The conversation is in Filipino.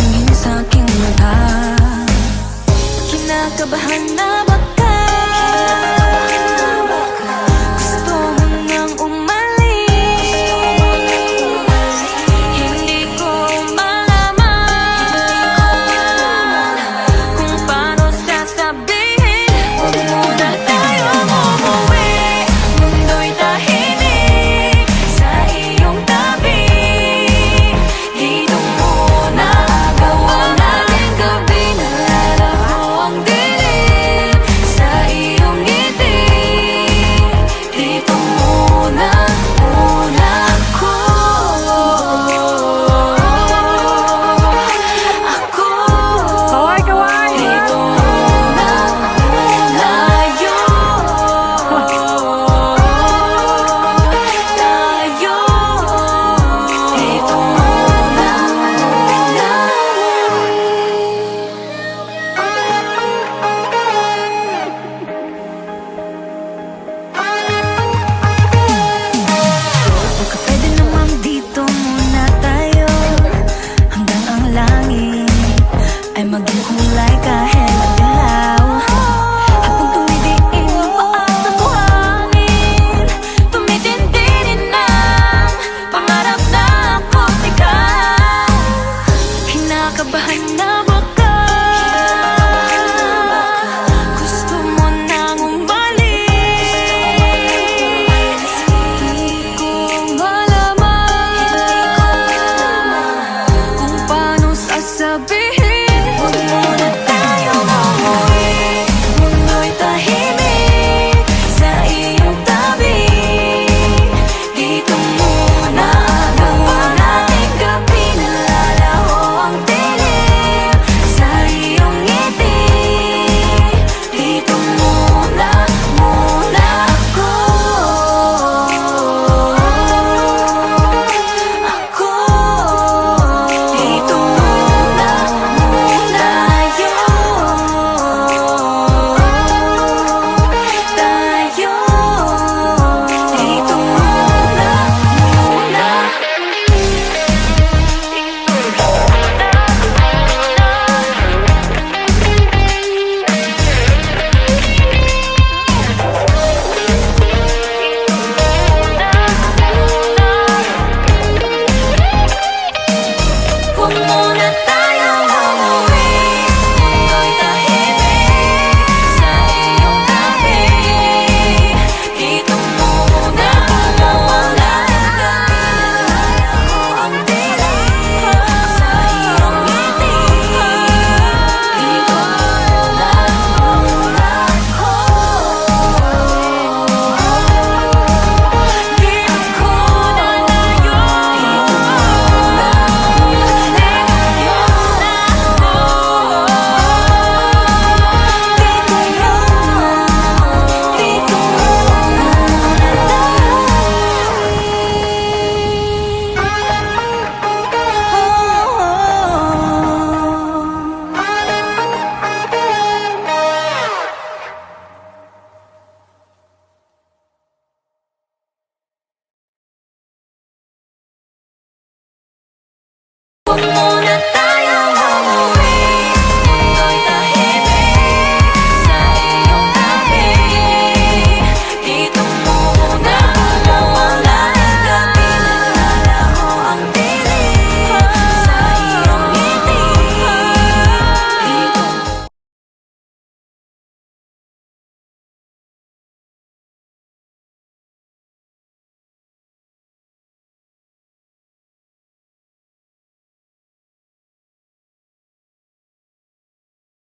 tumingin sa aking mata. Kinakabahan na ba ka? Gusto mo nang umalis? Hindi ko malaman kung paano sasabihin. Huwag muna tayong umuwi. Mundo'y tahimik sa iyong tabi. Dito muna gawa natin gabi. Nalalaro ang dilim sa iyong ngiti. Dito muna ako. Kaway! Dito muna tayo. Dito muna baka pwede namang dito muna tayo hanggang ang langit ay maging kulay kahit madilaw. Habang tumidiin ang paa sa buhangin, tumitindi din ang pangarap na ako't ikaw. Kinakabahan na ba ka? Gusto mo nang umalis? Hindi ko malaman kung paano sasabihin. Huwag muna